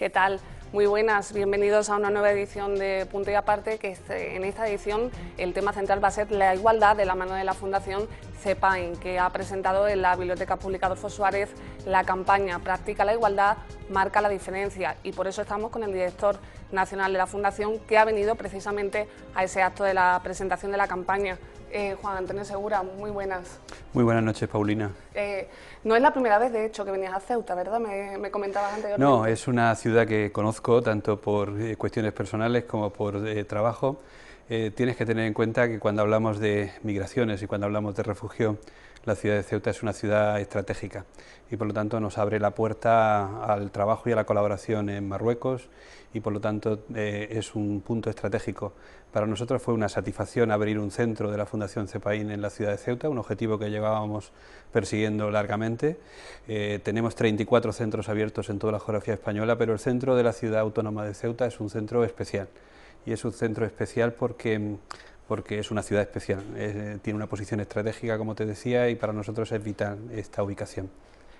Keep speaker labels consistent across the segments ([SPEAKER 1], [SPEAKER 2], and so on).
[SPEAKER 1] ¿Qué tal? Muy buenas, bienvenidos a una nueva edición de Punto y Aparte, que en esta edición el tema central va a ser la igualdad de la mano de la Fundación CEPAIN, que ha presentado en la Biblioteca Pública Adolfo Suárez la campaña Practica la igualdad, marca la diferencia, y por eso estamos con el director nacional de la Fundación, que ha venido precisamente a ese acto de la presentación de la campaña. Juan Antonio Segura, muy buenas.
[SPEAKER 2] Muy buenas noches, Paulina.
[SPEAKER 1] No es la primera vez, de hecho, que venías a Ceuta, ¿verdad? Me comentabas anteriormente.
[SPEAKER 2] No, es una ciudad que conozco tanto por cuestiones personales como por trabajo. Tienes que tener en cuenta que cuando hablamos de migraciones y cuando hablamos de refugio, la ciudad de Ceuta es una ciudad estratégica y por lo tanto nos abre la puerta al trabajo y a la colaboración en Marruecos y por lo tanto es un punto estratégico. Para nosotros fue una satisfacción abrir un centro de la Fundación CEPAIN en la ciudad de Ceuta, un objetivo que llevábamos persiguiendo largamente. Tenemos 34 centros abiertos en toda la geografía española, pero el centro de la ciudad autónoma de Ceuta es un centro especial. Y es un centro especial porque es una ciudad especial, tiene una posición estratégica, como te decía, y para nosotros es vital esta ubicación.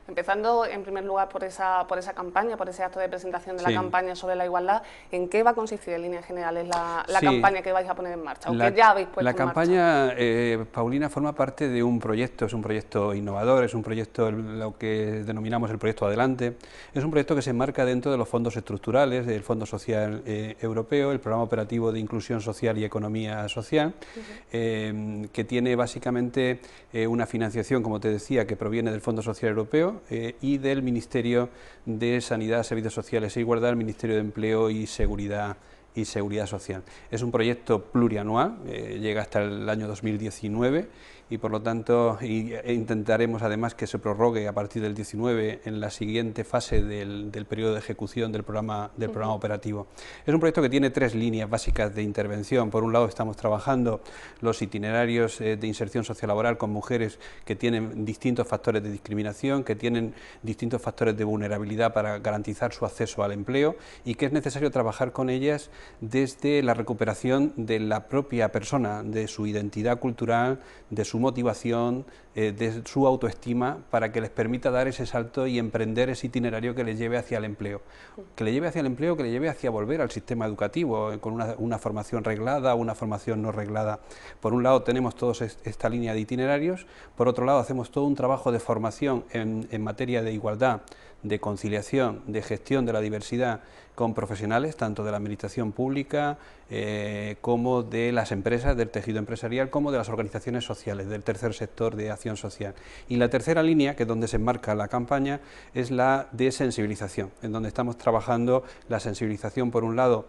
[SPEAKER 1] Empezando en primer lugar por esa campaña, por ese acto de presentación de la campaña sobre la igualdad, ¿en qué va a consistir en líneas generales la campaña que vais a poner en marcha? ¿O que ya habéis puesto en marcha?
[SPEAKER 2] La campaña, Paulina, forma parte de un proyecto, es un proyecto innovador, es un proyecto, lo que denominamos el proyecto Adelante, es un proyecto que se enmarca dentro de los fondos estructurales del Fondo Social Europeo, el Programa Operativo de Inclusión Social y Economía Social, que tiene básicamente una financiación, como te decía, que proviene del Fondo Social Europeo, y del Ministerio de Sanidad, Servicios Sociales e Igualdad, el Ministerio de Empleo y Seguridad Social. Es un proyecto plurianual, llega hasta el año 2019 y por lo tanto intentaremos además que se prorrogue a partir del 19 en la siguiente fase del periodo de ejecución del programa operativo. Es un proyecto que tiene tres líneas básicas de intervención. Por un lado estamos trabajando los itinerarios de inserción sociolaboral con mujeres que tienen distintos factores de discriminación, que tienen distintos factores de vulnerabilidad para garantizar su acceso al empleo y que es necesario trabajar con ellas desde la recuperación de la propia persona, de su identidad cultural, de su motivación, de su autoestima, para que les permita dar ese salto y emprender ese itinerario que les lleve hacia el empleo. Que le lleve hacia el empleo, que le lleve hacia volver al sistema educativo, con una formación reglada, una formación no reglada. Por un lado tenemos toda esta línea de itinerarios, por otro lado hacemos todo un trabajo de formación en materia de igualdad, de conciliación, de gestión de la diversidad con profesionales, tanto de la administración pública como de las empresas, del tejido empresarial, como de las organizaciones sociales, del tercer sector de acción social. Y la tercera línea, que es donde se enmarca la campaña, es la de sensibilización, en donde estamos trabajando la sensibilización, por un lado,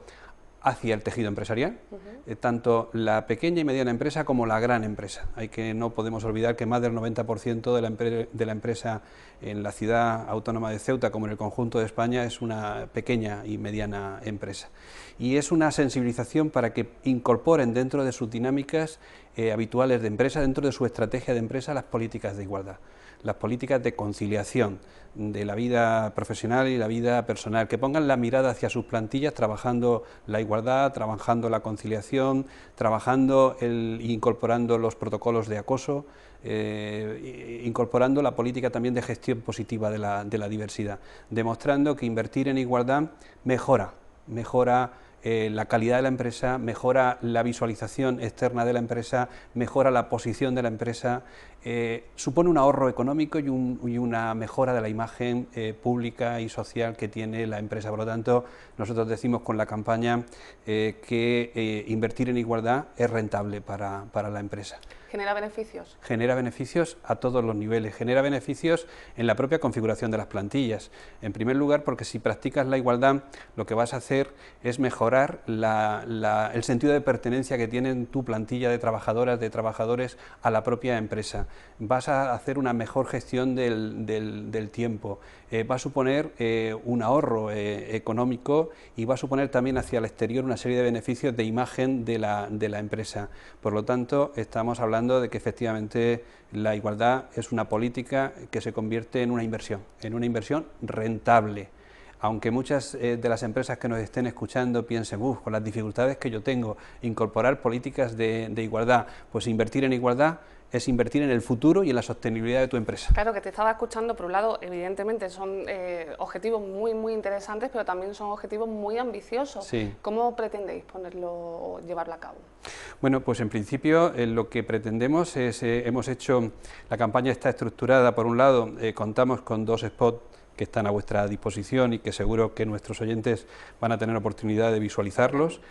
[SPEAKER 2] hacia el tejido empresarial, tanto la pequeña y mediana empresa como la gran empresa. No podemos olvidar que más del 90% de la empresa en la ciudad autónoma de Ceuta, como en el conjunto de España, es una pequeña y mediana empresa. Y es una sensibilización para que incorporen dentro de sus dinámicas habituales de empresa, dentro de su estrategia de empresa, las políticas de igualdad, las políticas de conciliación de la vida profesional y la vida personal, que pongan la mirada hacia sus plantillas, trabajando la igualdad, trabajando la conciliación, incorporando los protocolos de acoso, incorporando la política también de gestión positiva de la diversidad, demostrando que invertir en igualdad mejora la calidad de la empresa, mejora la visualización externa de la empresa, mejora la posición de la empresa, supone un ahorro económico y una mejora de la imagen pública y social que tiene la empresa. Por lo tanto, nosotros decimos con la campaña que invertir en igualdad es rentable para la empresa.
[SPEAKER 1] ¿Genera beneficios?
[SPEAKER 2] Genera beneficios a todos los niveles, genera beneficios en la propia configuración de las plantillas. En primer lugar, porque si practicas la igualdad, lo que vas a hacer es mejorar el sentido de pertenencia que tiene tu plantilla de trabajadoras, de trabajadores a la propia empresa. Vas a hacer una mejor gestión del tiempo, va a suponer un ahorro económico y va a suponer también hacia el exterior una serie de beneficios de imagen de la empresa. Por lo tanto, estamos hablando de que efectivamente la igualdad es una política que se convierte en una inversión rentable. Aunque muchas de las empresas que nos estén escuchando piensen, con las dificultades que yo tengo, incorporar políticas de igualdad, pues invertir en igualdad es invertir en el futuro y en la sostenibilidad de tu empresa.
[SPEAKER 1] Claro, que te estaba escuchando, por un lado, evidentemente son objetivos muy interesantes, pero también son objetivos muy ambiciosos.
[SPEAKER 2] Sí.
[SPEAKER 1] ¿Cómo pretendéis ponerlo o llevarlo a cabo?
[SPEAKER 2] Bueno, pues en principio lo que pretendemos es, la campaña está estructurada, por un lado, contamos con 2 spots que están a vuestra disposición y que seguro que nuestros oyentes van a tener oportunidad de visualizarlos.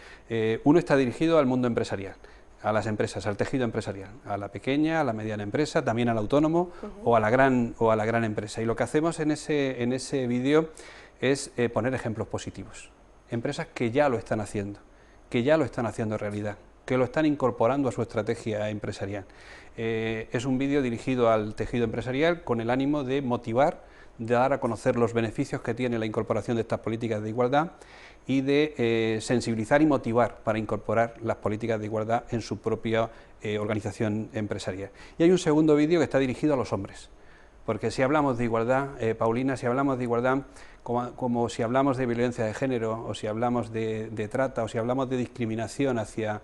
[SPEAKER 2] Uno está dirigido al mundo empresarial, a las empresas, al tejido empresarial, a la pequeña, a la mediana empresa, también al autónomo o a la gran empresa. Y lo que hacemos en ese vídeo es poner ejemplos positivos, empresas que ya lo están haciendo realidad, que lo están incorporando a su estrategia empresarial. Es un vídeo dirigido al tejido empresarial con el ánimo de motivar, de dar a conocer los beneficios que tiene la incorporación de estas políticas de igualdad y de sensibilizar y motivar para incorporar las políticas de igualdad en su propia organización empresarial. Y hay un segundo vídeo que está dirigido a los hombres, porque si hablamos de igualdad, Paulina, si hablamos de igualdad, como si hablamos de violencia de género, o si hablamos de trata, o si hablamos de discriminación hacia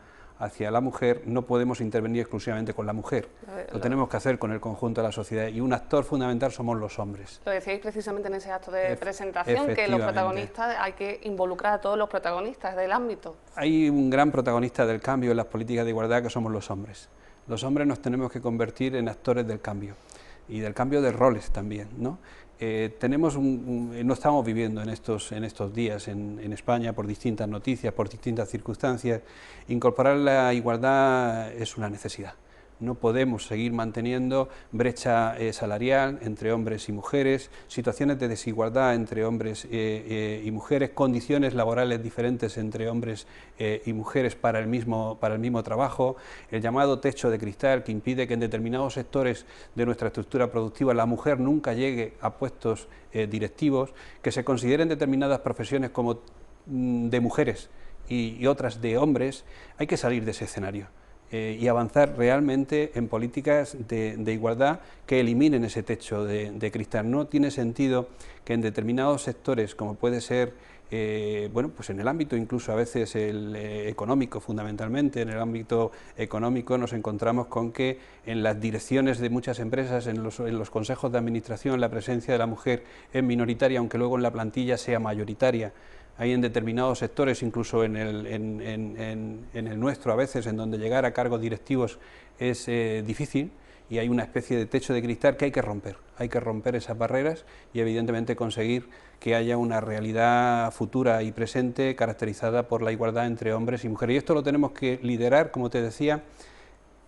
[SPEAKER 2] la mujer, no podemos intervenir exclusivamente con la mujer, lo tenemos que hacer con el conjunto de la sociedad, y un actor fundamental somos los hombres.
[SPEAKER 1] Lo decíais precisamente en ese acto de presentación, que los protagonistas, hay que involucrar a todos los protagonistas del ámbito. Hay
[SPEAKER 2] un gran protagonista del cambio en las políticas de igualdad que somos los hombres. Los hombres nos tenemos que convertir en actores del cambio, y del cambio de roles también, ¿no? No estamos viviendo en estos días en España por distintas noticias, por distintas circunstancias. Incorporar la igualdad es una necesidad. No podemos seguir manteniendo brecha salarial entre hombres y mujeres, situaciones de desigualdad entre hombres y mujeres, condiciones laborales diferentes entre hombres y mujeres para el mismo trabajo, el llamado techo de cristal que impide que en determinados sectores de nuestra estructura productiva la mujer nunca llegue a puestos directivos, que se consideren determinadas profesiones como de mujeres y otras de hombres. Hay que salir de ese escenario. Y avanzar realmente en políticas de igualdad que eliminen ese techo de cristal. No tiene sentido que en determinados sectores, como puede ser, bueno, pues en el ámbito incluso a veces económico fundamentalmente, en el ámbito económico nos encontramos con que en las direcciones de muchas empresas, en los consejos de administración, la presencia de la mujer es minoritaria, aunque luego en la plantilla sea mayoritaria. Hay en determinados sectores, incluso en el nuestro a veces, en donde llegar a cargos directivos es difícil, y hay una especie de techo de cristal que hay que romper esas barreras y evidentemente conseguir que haya una realidad futura y presente caracterizada por la igualdad entre hombres y mujeres. Y esto lo tenemos que liderar, como te decía,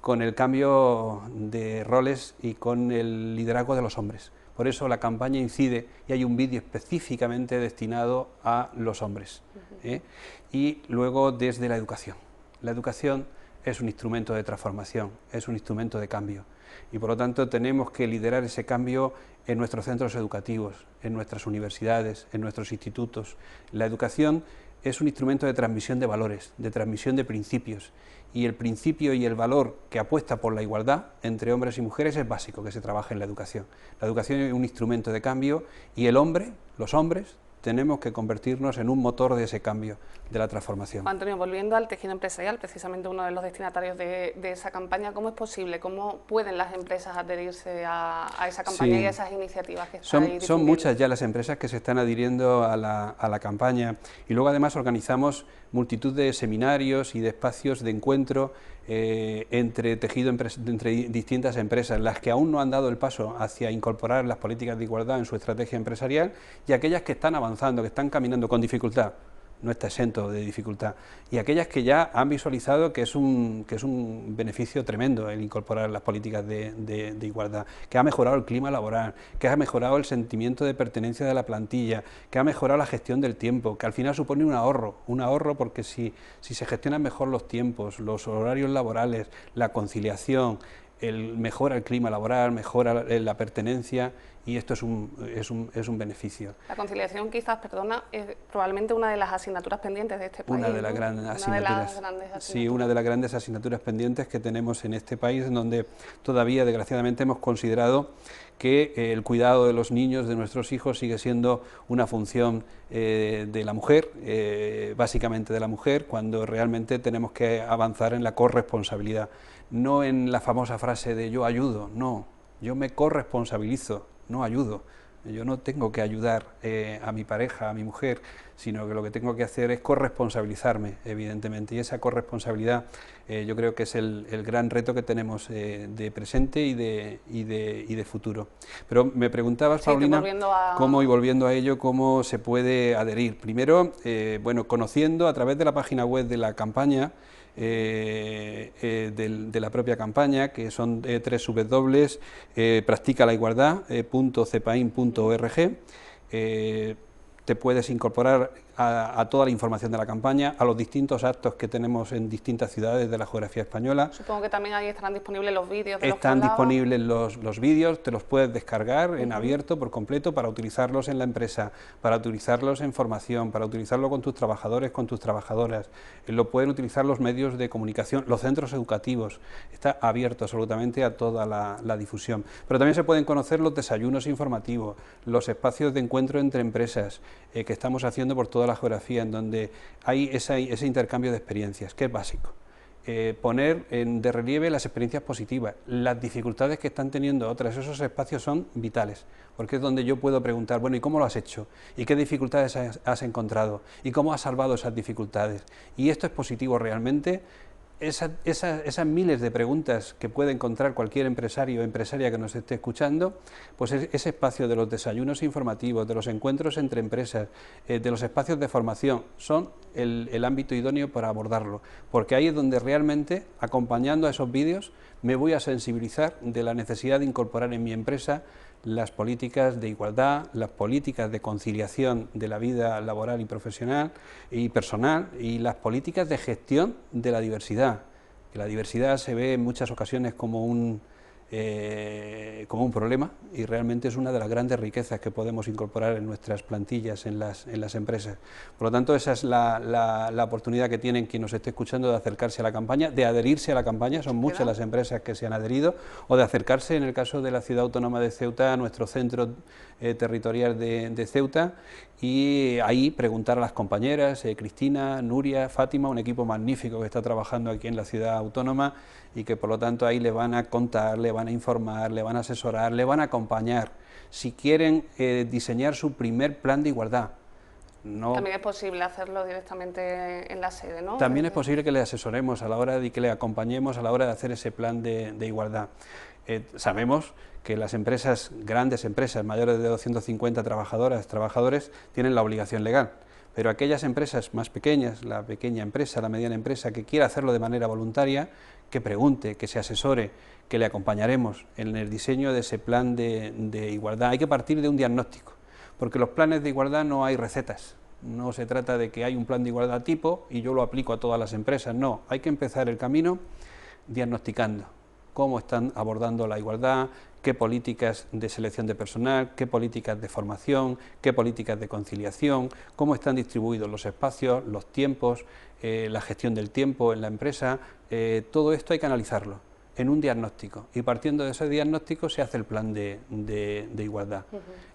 [SPEAKER 2] con el cambio de roles y con el liderazgo de los hombres. Por eso la campaña incide y hay un vídeo específicamente destinado a los hombres. Y luego desde la educación. La educación es un instrumento de transformación, es un instrumento de cambio. Y por lo tanto tenemos que liderar ese cambio en nuestros centros educativos, en nuestras universidades, en nuestros institutos. La educación es un instrumento de transmisión de valores, de transmisión de principios, y el principio y el valor que apuesta por la igualdad entre hombres y mujeres es básico que se trabaje en la educación. La educación es un instrumento de cambio y el hombre, los hombres, tenemos que convertirnos en un motor de ese cambio, de la transformación.
[SPEAKER 1] Antonio, volviendo al tejido empresarial, precisamente uno de los destinatarios de esa campaña, ¿cómo es posible, cómo pueden las empresas adherirse a esa campaña y a esas iniciativas que están ahí?
[SPEAKER 2] Son muchas ya las empresas que se están adhiriendo a la campaña, y luego además organizamos multitud de seminarios y de espacios de encuentro entre distintas empresas, las que aún no han dado el paso hacia incorporar las políticas de igualdad en su estrategia empresarial, y aquellas que están avanzando, que están caminando con dificultad, no está exento de dificultad, y aquellas que ya han visualizado que es un beneficio tremendo el incorporar las políticas de igualdad, que ha mejorado el clima laboral, que ha mejorado el sentimiento de pertenencia de la plantilla, que ha mejorado la gestión del tiempo, que al final supone un ahorro porque si se gestionan mejor los tiempos, los horarios laborales, la conciliación, mejora el clima laboral, mejora la pertenencia, y esto es un beneficio.
[SPEAKER 1] La conciliación quizás, perdona, es probablemente una de las asignaturas pendientes de este país.
[SPEAKER 2] Una de las grandes asignaturas. Sí, una de las grandes asignaturas pendientes que tenemos en este país, en donde todavía desgraciadamente hemos considerado que el cuidado de los niños, de nuestros hijos, sigue siendo una función de la mujer, básicamente de la mujer, cuando realmente tenemos que avanzar en la corresponsabilidad. no en la famosa frase de yo ayudo, no, yo me corresponsabilizo, no ayudo. Yo no tengo que ayudar a mi pareja, a mi mujer, sino que lo que tengo que hacer es corresponsabilizarme, evidentemente, y esa corresponsabilidad yo creo que es el gran reto que tenemos de presente y de futuro. Pero me preguntabas, sí, Paulina, cómo, y volviendo a ello, cómo se puede adherir. Primero, bueno, conociendo a través de la página web de la campaña, de la propia campaña, que son www.practicalaigualdad.cepain.org. Te puedes incorporar a toda la información de la campaña, a los distintos actos que tenemos en distintas ciudades de la geografía española.
[SPEAKER 1] Supongo que también ahí estarán disponibles los vídeos de los que
[SPEAKER 2] Están
[SPEAKER 1] hablaba.
[SPEAKER 2] disponibles los vídeos, te los puedes descargar en abierto por completo para utilizarlos en la empresa, para utilizarlos en formación, para utilizarlo con tus trabajadores, con tus trabajadoras. Lo pueden utilizar los medios de comunicación, los centros educativos. Está abierto absolutamente a toda la difusión. Pero también se pueden conocer los desayunos informativos, los espacios de encuentro entre empresas que estamos haciendo por toda la geografía, en donde hay ese intercambio de experiencias, que es básico. Poner de relieve las experiencias positivas, las dificultades que están teniendo otras. Esos espacios son vitales, porque es donde yo puedo preguntar, bueno, ¿y cómo lo has hecho? ¿Y qué dificultades has encontrado? ¿Y cómo has salvado esas dificultades? ¿Y esto es positivo realmente? Esas miles de preguntas que puede encontrar cualquier empresario o empresaria que nos esté escuchando, pues ese espacio de los desayunos informativos, de los encuentros entre empresas, de los espacios de formación, son el ámbito idóneo para abordarlo, porque ahí es donde realmente, acompañando a esos vídeos, me voy a sensibilizar de la necesidad de incorporar en mi empresa las políticas de igualdad, las políticas de conciliación de la vida laboral y profesional y personal, y las políticas de gestión de la diversidad. Que la diversidad se ve en muchas ocasiones como un problema, y realmente es una de las grandes riquezas que podemos incorporar en nuestras plantillas, en las empresas. Por lo tanto, esa es la oportunidad que tienen quien nos esté escuchando de acercarse a la campaña, de adherirse a la campaña. Son muchas las empresas que se han adherido, o de acercarse, en el caso de la Ciudad Autónoma de Ceuta, a nuestro centro territorial de Ceuta, y ahí preguntar a las compañeras, Cristina, Nuria, Fátima, un equipo magnífico que está trabajando aquí en la Ciudad Autónoma, y que por lo tanto ahí le van a contar, le van a informar, le van a asesorar, le van a acompañar si quieren diseñar su primer plan de igualdad. No,
[SPEAKER 1] también es posible hacerlo directamente en la sede, ¿no?
[SPEAKER 2] También es posible que le asesoremos a la hora de que le acompañemos a la hora de hacer ese plan de igualdad. Sabemos que las empresas, grandes empresas, mayores de 250 trabajadores, tienen la obligación legal, pero aquellas empresas más pequeñas, la pequeña empresa, la mediana empresa, que quiera hacerlo de manera voluntaria, que pregunte, que se asesore, que le acompañaremos en el diseño de ese plan de igualdad. Hay que partir de un diagnóstico, porque los planes de igualdad no hay recetas. No se trata de que hay un plan de igualdad tipo y yo lo aplico a todas las empresas, no. Hay que empezar el camino diagnosticando cómo están abordando la igualdad, qué políticas de selección de personal, qué políticas de formación, qué políticas de conciliación, cómo están distribuidos los espacios, los tiempos, la gestión del tiempo en la empresa. Todo esto hay que analizarlo en un diagnóstico, y partiendo de ese diagnóstico se hace el plan de igualdad.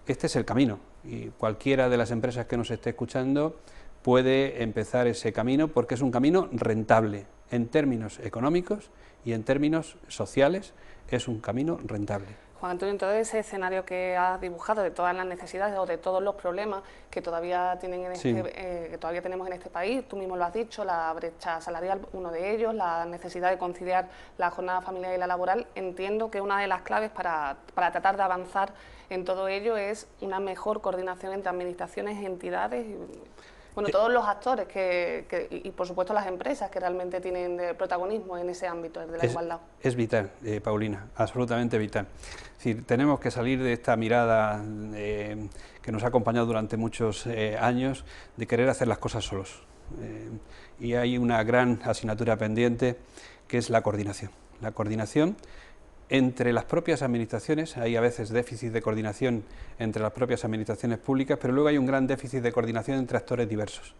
[SPEAKER 2] Este es el camino, y cualquiera de las empresas que nos esté escuchando puede empezar ese camino, porque es un camino rentable en términos económicos y en términos sociales. Es un camino rentable.
[SPEAKER 1] Juan Antonio, en todo ese escenario que has dibujado de todas las necesidades o de todos los problemas que todavía tienen que todavía tenemos en este país, tú mismo lo has dicho, la brecha salarial, uno de ellos, la necesidad de conciliar la jornada familiar y la laboral, entiendo que una de las claves para tratar de avanzar en todo ello es una mejor coordinación entre administraciones, entidades, bueno, todos los actores y por supuesto las empresas que realmente tienen protagonismo en ese ámbito de la igualdad.
[SPEAKER 2] Es vital, Paulina, absolutamente vital. Es decir, tenemos que salir de esta mirada que nos ha acompañado durante muchos años, de querer hacer las cosas solos. Y hay una gran asignatura pendiente, que es la coordinación. La coordinación entre las propias administraciones. Hay a veces déficit de coordinación entre las propias administraciones públicas, pero luego hay un gran déficit de coordinación entre actores diversos,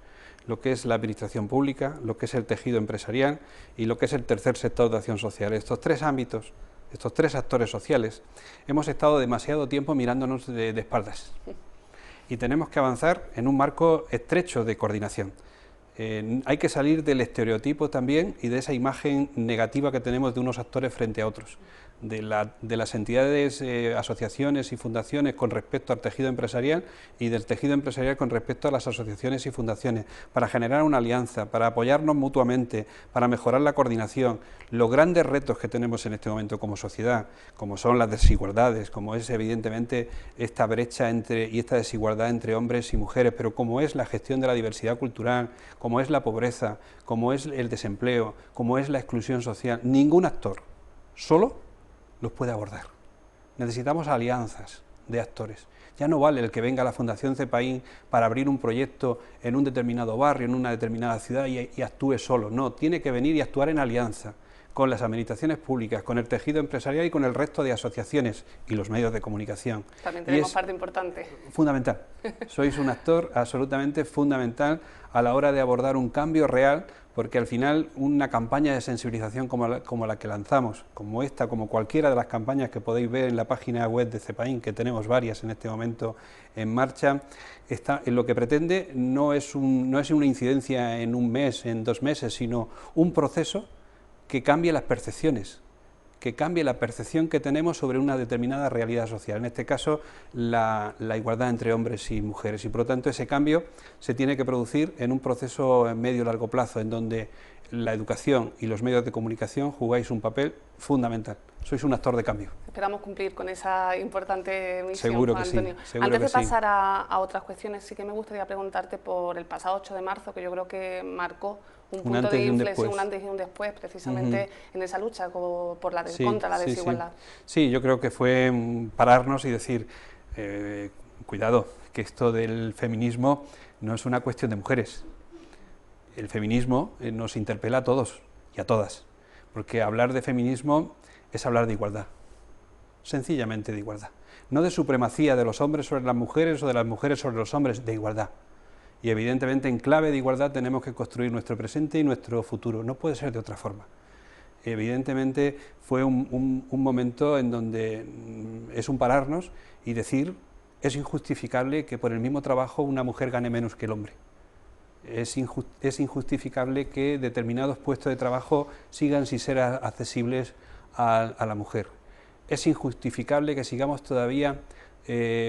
[SPEAKER 2] lo que es la administración pública, lo que es el tejido empresarial y lo que es el tercer sector de acción social. Estos tres ámbitos, estos tres actores sociales, hemos estado demasiado tiempo mirándonos de espaldas, y tenemos que avanzar en un marco estrecho de coordinación. Hay que salir del estereotipo también y de esa imagen negativa que tenemos de unos actores frente a otros, de las entidades, asociaciones y fundaciones con respecto al tejido empresarial y del tejido empresarial con respecto a las asociaciones y fundaciones, para generar una alianza, para apoyarnos mutuamente, para mejorar la coordinación. Los grandes retos que tenemos en este momento como sociedad, como son las desigualdades, como es evidentemente esta brecha y esta desigualdad entre hombres y mujeres, pero como es la gestión de la diversidad cultural, como es la pobreza, como es el desempleo, como es la exclusión social, ningún actor solo los puede abordar. Necesitamos alianzas de actores. Ya no vale el que venga a la Fundación CEPAIN para abrir un proyecto en un determinado barrio, en una determinada ciudad y actúe solo. No, tiene que venir y actuar en alianza con las administraciones públicas, con el tejido empresarial y con el resto de asociaciones y los medios de comunicación.
[SPEAKER 1] También tenemos parte importante.
[SPEAKER 2] Fundamental. Sois un actor absolutamente fundamental a la hora de abordar un cambio real, porque al final una campaña de sensibilización como la que lanzamos, como esta, como cualquiera de las campañas que podéis ver en la página web de CEPAIN, que tenemos varias en este momento en marcha, lo que pretende no es una incidencia en un mes, en 2 meses, sino un proceso que cambie las percepciones, que cambie la percepción que tenemos sobre una determinada realidad social, en este caso la igualdad entre hombres y mujeres, y por lo tanto ese cambio se tiene que producir en un proceso medio y largo plazo, en donde la educación y los medios de comunicación jugáis un papel fundamental. Sois un actor de cambio.
[SPEAKER 1] Esperamos cumplir con esa importante misión,
[SPEAKER 2] seguro que
[SPEAKER 1] Antonio.
[SPEAKER 2] Sí, seguro
[SPEAKER 1] Antes
[SPEAKER 2] que
[SPEAKER 1] de pasar a otras cuestiones, sí que me gustaría preguntarte por el pasado 8 de marzo, que yo creo que marcó un punto de inflexión, un antes y un después, precisamente en esa lucha contra la desigualdad.
[SPEAKER 2] Sí, yo creo que fue pararnos y decir, cuidado, que esto del feminismo no es una cuestión de mujeres. El feminismo nos interpela a todos y a todas, porque hablar de feminismo es hablar de igualdad, sencillamente de igualdad. No de supremacía de los hombres sobre las mujeres o de las mujeres sobre los hombres, de igualdad. Y evidentemente en clave de igualdad tenemos que construir nuestro presente y nuestro futuro, no puede ser de otra forma. Evidentemente fue un momento en donde es un pararnos y decir, es injustificable que por el mismo trabajo una mujer gane menos que el hombre. Es injustificable que determinados puestos de trabajo sigan sin ser accesibles a la mujer. Es injustificable que sigamos todavía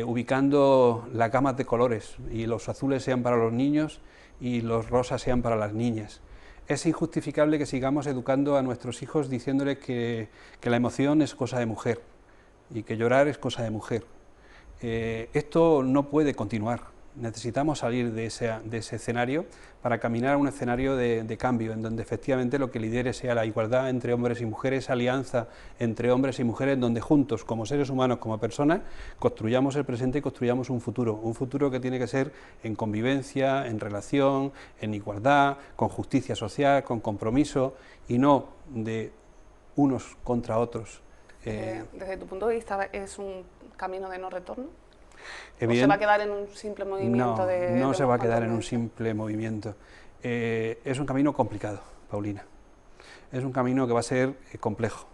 [SPEAKER 2] ubicando las gamas de colores y los azules sean para los niños y los rosas sean para las niñas. Es injustificable que sigamos educando a nuestros hijos diciéndoles que la emoción es cosa de mujer y que llorar es cosa de mujer. Esto no puede continuar. Necesitamos salir de ese escenario para caminar a un escenario de cambio, en donde efectivamente lo que lidere sea la igualdad entre hombres y mujeres, alianza entre hombres y mujeres, donde juntos, como seres humanos, como personas, construyamos el presente y construyamos un futuro que tiene que ser en convivencia, en relación, en igualdad, con justicia social, con compromiso, y no de unos contra otros.
[SPEAKER 1] Desde tu punto de vista, ¿es un camino de no retorno? ¿O se va a quedar en un simple movimiento?
[SPEAKER 2] No se va a quedar en un simple movimiento. Es un camino complicado, Paulina. Es un camino que va a ser complejo,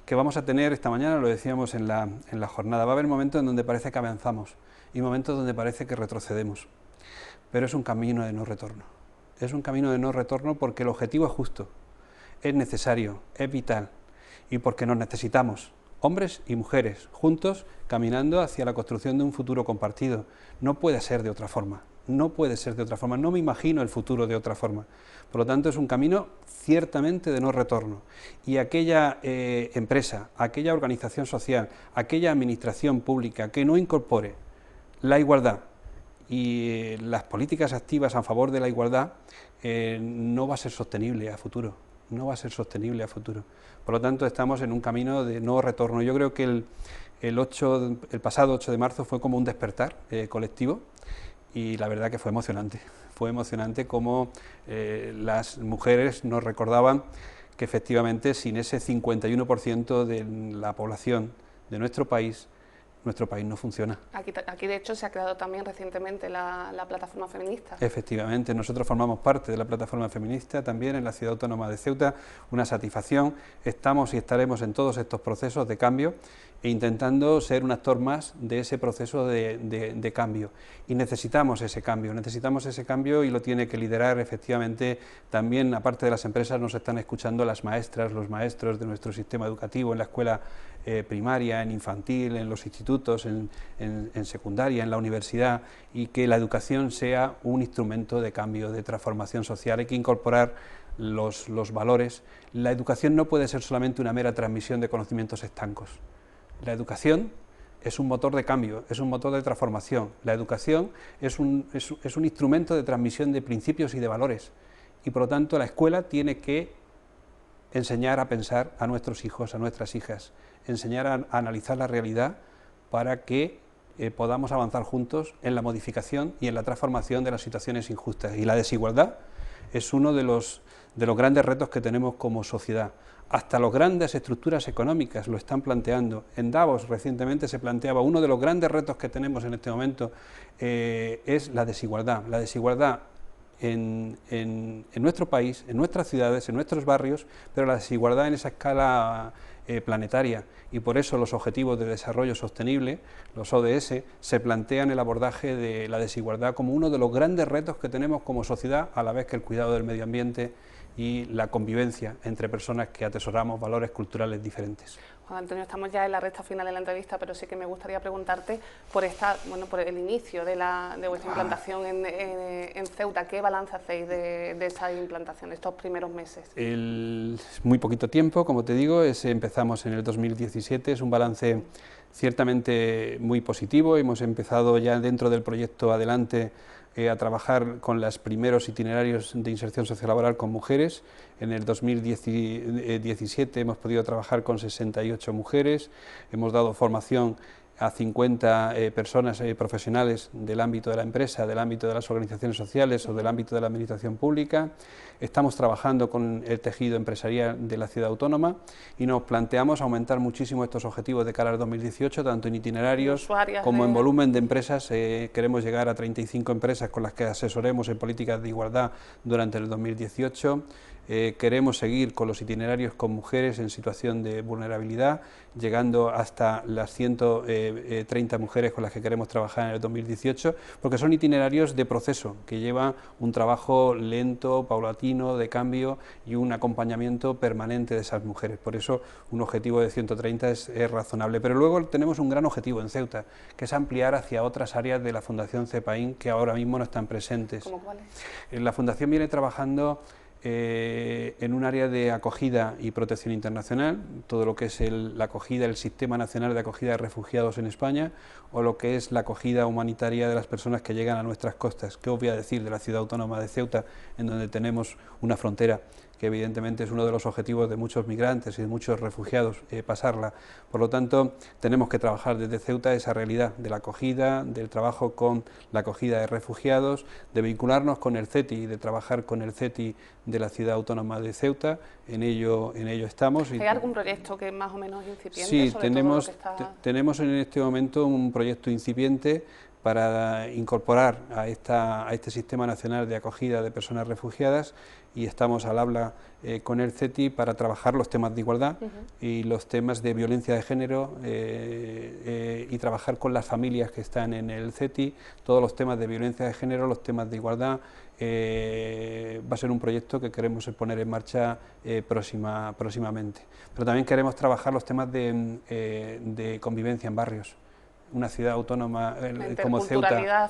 [SPEAKER 2] que vamos a tener, esta mañana lo decíamos en la jornada, va a haber momentos en donde parece que avanzamos y momentos donde parece que retrocedemos, pero es un camino de no retorno. Es un camino de no retorno porque el objetivo es justo, es necesario, es vital, y porque nos necesitamos, hombres y mujeres, juntos, caminando hacia la construcción de un futuro compartido. No puede ser de otra forma, no puede ser de otra forma, no me imagino el futuro de otra forma. Por lo tanto, es un camino ciertamente de no retorno. Y aquella empresa, aquella organización social, aquella administración pública que no incorpore la igualdad y las políticas activas a favor de la igualdad, no va a ser sostenible a futuro. No va a ser sostenible a futuro. Por lo tanto, estamos en un camino de no retorno. Yo creo que el pasado 8 de marzo fue como un despertar colectivo y la verdad que fue emocionante. Fue emocionante como las mujeres nos recordaban que efectivamente sin ese 51% de la población de nuestro país no funciona.
[SPEAKER 1] Aquí de hecho se ha creado también recientemente la plataforma feminista.
[SPEAKER 2] Efectivamente, nosotros formamos parte de la plataforma feminista también en la Ciudad Autónoma de Ceuta, una satisfacción, estamos y estaremos en todos estos procesos de cambio e intentando ser un actor más de ese proceso de cambio. Y necesitamos ese cambio y lo tiene que liderar efectivamente también, aparte de las empresas, nos están escuchando las maestras, los maestros de nuestro sistema educativo, en la escuela primaria, en infantil, en los institutos, en secundaria, en la universidad, y que la educación sea un instrumento de cambio, de transformación social. Hay que incorporar los valores. La educación no puede ser solamente una mera transmisión de conocimientos estancos. La educación es un motor de cambio, es un motor de transformación. La educación es un instrumento de transmisión de principios y de valores, y por lo tanto la escuela tiene que enseñar a pensar a nuestros hijos, a nuestras hijas, enseñar a analizar la realidad para que podamos avanzar juntos en la modificación y en la transformación de las situaciones injustas. Y la desigualdad es uno de los grandes retos que tenemos como sociedad. Hasta las grandes estructuras económicas lo están planteando. En Davos recientemente se planteaba uno de los grandes retos que tenemos en este momento es la desigualdad. La desigualdad en nuestro país, en nuestras ciudades, en nuestros barrios, pero la desigualdad en esa escala planetaria, y por eso los Objetivos de Desarrollo Sostenible, los ODS, se plantean el abordaje de la desigualdad como uno de los grandes retos que tenemos como sociedad, a la vez que el cuidado del medio ambiente y la convivencia entre personas que atesoramos valores culturales diferentes.
[SPEAKER 1] Juan Antonio, estamos ya en la recta final de la entrevista, pero sí que me gustaría preguntarte por por el inicio de vuestra implantación en Ceuta. ¿Qué balance hacéis de esa implantación, estos primeros meses?
[SPEAKER 2] Muy poquito tiempo, como te digo, empezamos en el 2017, es un balance ciertamente muy positivo. Hemos empezado ya dentro del proyecto Adelante a trabajar con los primeros itinerarios de inserción sociolaboral con mujeres. En el 2017 hemos podido trabajar con 68 mujeres, hemos dado formación a 50 personas profesionales del ámbito de la empresa, del ámbito de las organizaciones sociales o del ámbito de la administración pública. Estamos trabajando con el tejido empresarial de la ciudad autónoma y nos planteamos aumentar muchísimo estos objetivos de cara al 2018, tanto en itinerarios como en volumen de empresas. Queremos llegar a 35 empresas con las que asesoremos en políticas de igualdad durante el 2018. Queremos seguir con los itinerarios con mujeres en situación de vulnerabilidad, llegando hasta las 130 mujeres con las que queremos trabajar en el 2018, porque son itinerarios de proceso, que llevan un trabajo lento, paulatino, de cambio y un acompañamiento permanente de esas mujeres. Por eso un objetivo de 130 es razonable. Pero luego tenemos un gran objetivo en Ceuta, que es ampliar hacia otras áreas de la Fundación CEPAIN que ahora mismo no están presentes.
[SPEAKER 1] ¿Cómo cuáles?
[SPEAKER 2] La Fundación viene trabajando en un área de acogida y protección internacional, todo lo que es la acogida, el Sistema Nacional de Acogida de Refugiados en España, o lo que es la acogida humanitaria de las personas que llegan a nuestras costas. ¿Qué os voy a decir de la ciudad autónoma de Ceuta, en donde tenemos una frontera que evidentemente es uno de los objetivos de muchos migrantes y de muchos refugiados, pasarla? Por lo tanto, tenemos que trabajar desde Ceuta esa realidad de la acogida, del trabajo con la acogida de refugiados, de vincularnos con el CETI y de trabajar con el CETI de la ciudad autónoma de Ceuta. En ello estamos.
[SPEAKER 1] ¿Hay algún proyecto que es más o menos incipiente?
[SPEAKER 2] Sí, tenemos en este momento un proyecto incipiente para incorporar a este Sistema Nacional de Acogida de Personas Refugiadas, y estamos al habla con el CETI para trabajar los temas de igualdad y los temas de violencia de género y trabajar con las familias que están en el CETI, todos los temas de violencia de género, los temas de igualdad. Va a ser un proyecto que queremos poner en marcha próximamente. Pero también queremos trabajar los temas de convivencia en barrios. Una ciudad autónoma como Ceuta,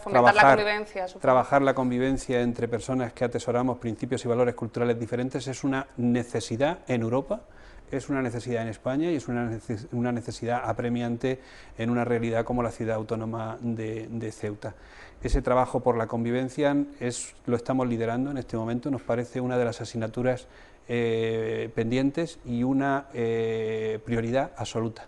[SPEAKER 2] trabajar la convivencia entre personas que atesoramos principios y valores culturales diferentes es una necesidad en Europa, es una necesidad en España y es una necesidad apremiante en una realidad como la ciudad autónoma de Ceuta. Ese trabajo por la convivencia lo estamos liderando en este momento, nos parece una de las asignaturas pendientes y una prioridad absoluta.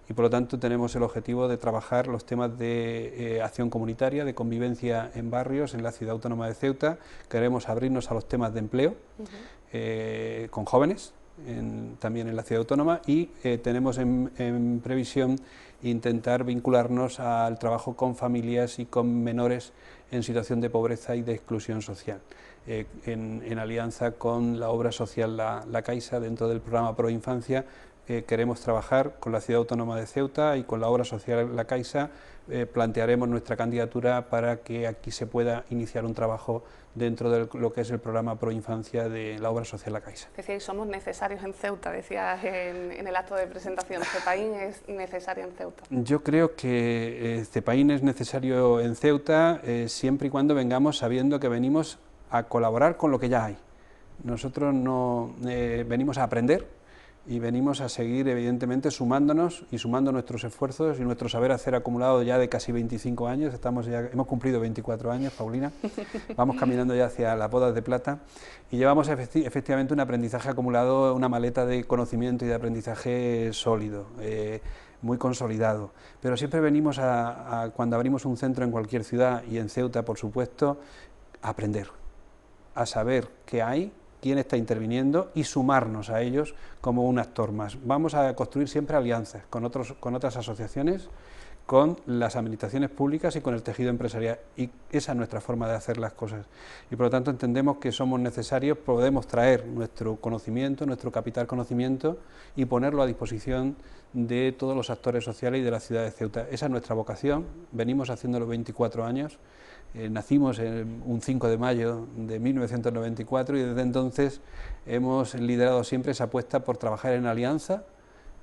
[SPEAKER 2] Y por lo tanto tenemos el objetivo de trabajar los temas de acción comunitaria, de convivencia en barrios en la ciudad autónoma de Ceuta. Queremos abrirnos a los temas de empleo con jóvenes, también en la ciudad autónoma, y tenemos en previsión intentar vincularnos al trabajo con familias y con menores en situación de pobreza y de exclusión social, en alianza con la obra social La Caixa, dentro del programa Pro Infancia. queremos trabajar con la Ciudad Autónoma de Ceuta y con la obra social La Caixa. Plantearemos nuestra candidatura para que aquí se pueda iniciar un trabajo dentro de lo que es el programa Pro Infancia de la obra social La Caixa.
[SPEAKER 1] Decíais, somos necesarios en Ceuta, decías en el acto de presentación, CEPAIN es necesario en Ceuta.
[SPEAKER 2] Yo creo que CEPAIN es necesario en Ceuta siempre y cuando vengamos sabiendo que venimos a colaborar con lo que ya hay. Nosotros no venimos a aprender y venimos a seguir, evidentemente, sumándonos y sumando nuestros esfuerzos y nuestro saber hacer acumulado ya de casi 25 años, hemos cumplido 24 años, Paulina, vamos caminando ya hacia las bodas de plata y llevamos efectivamente un aprendizaje acumulado, una maleta de conocimiento y de aprendizaje sólido, muy consolidado, pero siempre venimos cuando abrimos un centro en cualquier ciudad y en Ceuta, por supuesto, a aprender, a saber qué hay, quién está interviniendo y sumarnos a ellos como un actor más. Vamos a construir siempre alianzas con otras asociaciones, con las administraciones públicas y con el tejido empresarial, y esa es nuestra forma de hacer las cosas. Y por lo tanto entendemos que somos necesarios, podemos traer nuestro conocimiento, nuestro capital conocimiento y ponerlo a disposición de todos los actores sociales y de la ciudad de Ceuta. Esa es nuestra vocación, venimos haciéndolo 24 años, nacimos un 5 de mayo de 1994 y desde entonces hemos liderado siempre esa apuesta por trabajar en alianza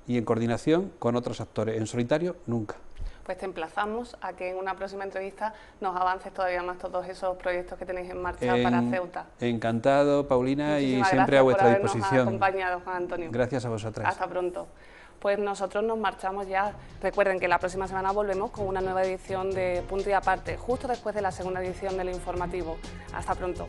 [SPEAKER 2] y en coordinación con otros actores, en solitario nunca.
[SPEAKER 1] Pues te emplazamos a que en una próxima entrevista nos avances todavía más todos esos proyectos que tenéis en marcha para Ceuta.
[SPEAKER 2] Encantado, Paulina,
[SPEAKER 1] Muchísimas
[SPEAKER 2] y siempre a vuestra disposición.
[SPEAKER 1] Gracias por habernos acompañado, Juan Antonio.
[SPEAKER 2] Gracias a vosotras.
[SPEAKER 1] Hasta pronto. Pues nosotros nos marchamos ya. Recuerden que la próxima semana volvemos con una nueva edición de Punto y Aparte, justo después de la segunda edición del informativo. Hasta pronto.